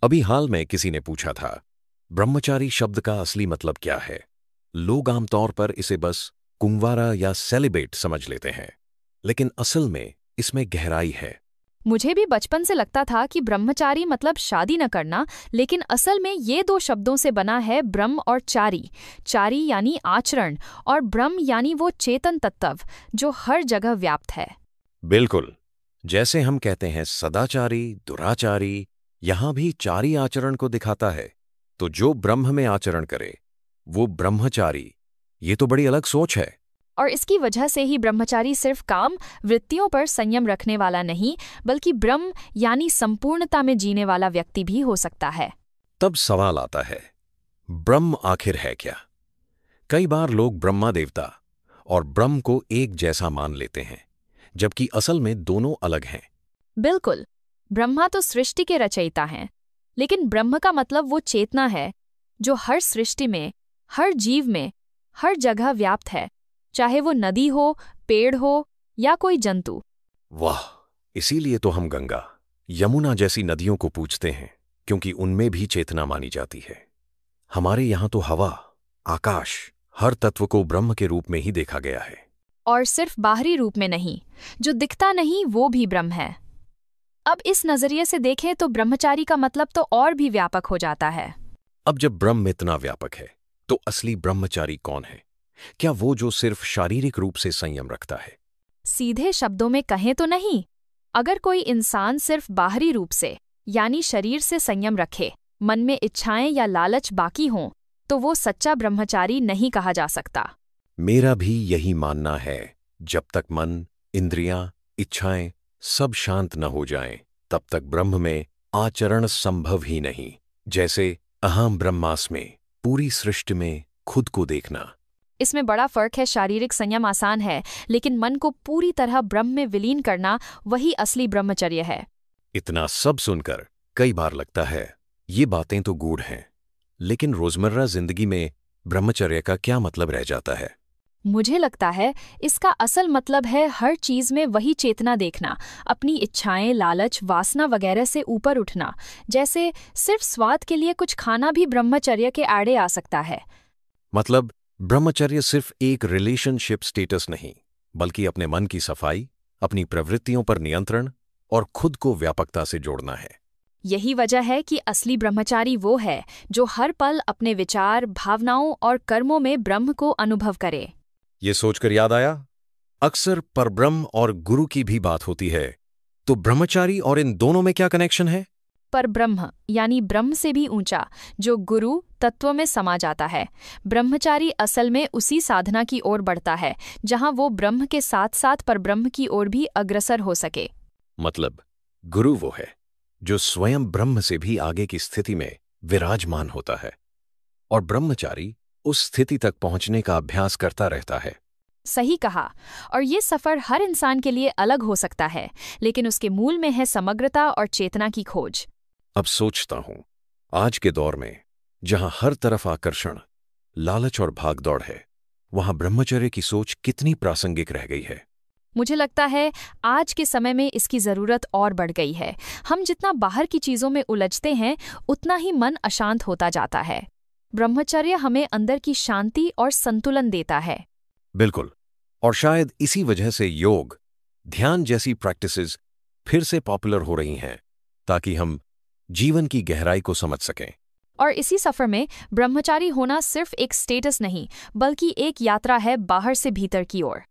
अभी हाल में किसी ने पूछा था, ब्रह्मचारी शब्द का असली मतलब क्या है। लोग आमतौर पर इसे बस कुंवारा या सेलिब्रेट समझ लेते हैं, लेकिन असल में इसमें गहराई है। मुझे भी बचपन से लगता था कि ब्रह्मचारी मतलब शादी न करना, लेकिन असल में ये दो शब्दों से बना है ब्रह्म और चारी। चारी यानी आचरण और ब्रह्म यानी वो चेतन तत्व जो हर जगह व्याप्त है। बिल्कुल, जैसे हम कहते हैं सदाचारी, दुराचारी, यहां भी चारी आचरण को दिखाता है। तो जो ब्रह्म में आचरण करे वो ब्रह्मचारी। ये तो बड़ी अलग सोच है। और इसकी वजह से ही ब्रह्मचारी सिर्फ काम वृत्तियों पर संयम रखने वाला नहीं, बल्कि ब्रह्म यानी संपूर्णता में जीने वाला व्यक्ति भी हो सकता है। तब सवाल आता है, ब्रह्म आखिर है क्या? कई बार लोग ब्रह्मा देवता और ब्रह्म को एक जैसा मान लेते हैं, जबकि असल में दोनों अलग हैं। बिल्कुल, ब्रह्मा तो सृष्टि के रचयिता हैं, लेकिन ब्रह्म का मतलब वो चेतना है जो हर सृष्टि में, हर जीव में, हर जगह व्याप्त है, चाहे वो नदी हो, पेड़ हो या कोई जंतु। वाह! इसीलिए तो हम गंगा, यमुना जैसी नदियों को पूजते हैं, क्योंकि उनमें भी चेतना मानी जाती है। हमारे यहां तो हवा, आकाश, हर तत्व को ब्रह्म के रूप में ही देखा गया है। और सिर्फ बाहरी रूप में नहीं, जो दिखता नहीं वो भी ब्रह्म है। अब इस नजरिए से देखें तो ब्रह्मचारी का मतलब तो और भी व्यापक हो जाता है। अब जब ब्रह्म इतना व्यापक है, तो असली ब्रह्मचारी कौन है? क्या वो जो सिर्फ शारीरिक रूप से संयम रखता है? सीधे शब्दों में कहें तो नहीं। अगर कोई इंसान सिर्फ बाहरी रूप से यानी शरीर से संयम रखे, मन में इच्छाएं या लालच बाकी हों, तो वो सच्चा ब्रह्मचारी नहीं कहा जा सकता। मेरा भी यही मानना है। जब तक मन, इंद्रियां, इच्छाएं सब शांत न हो जाएं, तब तक ब्रह्म में आचरण संभव ही नहीं। जैसे अहम ब्रह्मास्मि, पूरी सृष्टि में खुद को देखना। इसमें बड़ा फर्क है। शारीरिक संयम आसान है, लेकिन मन को पूरी तरह ब्रह्म में विलीन करना वही असली ब्रह्मचर्य है। इतना सब सुनकर कई बार लगता है ये बातें तो गूढ़ हैं, लेकिन रोजमर्रा जिंदगी में ब्रह्मचर्य का क्या मतलब रह जाता है? मुझे लगता है इसका असल मतलब है हर चीज में वही चेतना देखना, अपनी इच्छाएं, लालच, वासना वगैरह से ऊपर उठना। जैसे सिर्फ स्वाद के लिए कुछ खाना भी ब्रह्मचर्य के आड़े आ सकता है। मतलब ब्रह्मचर्य सिर्फ एक रिलेशनशिप स्टेटस नहीं, बल्कि अपने मन की सफाई, अपनी प्रवृत्तियों पर नियंत्रण और खुद को व्यापकता से जोड़ना है। यही वजह है कि असली ब्रह्मचारी वो है जो हर पल अपने विचार, भावनाओं और कर्मों में ब्रह्म को अनुभव करे। ये सोचकर याद आया, अक्सर परब्रह्म और गुरु की भी बात होती है। तो ब्रह्मचारी और इन दोनों में क्या कनेक्शन है? पर ब्रह्म यानी ब्रह्म से भी ऊंचा, जो गुरु तत्व में समा जाता है। ब्रह्मचारी असल में उसी साधना की ओर बढ़ता है जहां वो ब्रह्म के साथ साथ परब्रह्म की ओर भी अग्रसर हो सके। मतलब गुरु वो है जो स्वयं ब्रह्म से भी आगे की स्थिति में विराजमान होता है, और ब्रह्मचारी उस स्थिति तक पहुंचने का अभ्यास करता रहता है। सही कहा। और ये सफर हर इंसान के लिए अलग हो सकता है, लेकिन उसके मूल में है समग्रता और चेतना की खोज। अब सोचता हूं, आज के दौर में जहां हर तरफ आकर्षण, लालच और भागदौड़ है, वहां ब्रह्मचर्य की सोच कितनी प्रासंगिक रह गई है। मुझे लगता है आज के समय में इसकी जरूरत और बढ़ गई है। हम जितना बाहर की चीजों में उलझते हैं, उतना ही मन अशांत होता जाता है। ब्रह्मचर्य हमें अंदर की शांति और संतुलन देता है। बिल्कुल, और शायद इसी वजह से योग, ध्यान जैसी प्रैक्टिसेस फिर से पॉपुलर हो रही हैं, ताकि हम जीवन की गहराई को समझ सकें। और इसी सफर में ब्रह्मचारी होना सिर्फ एक स्टेटस नहीं, बल्कि एक यात्रा है बाहर से भीतर की ओर।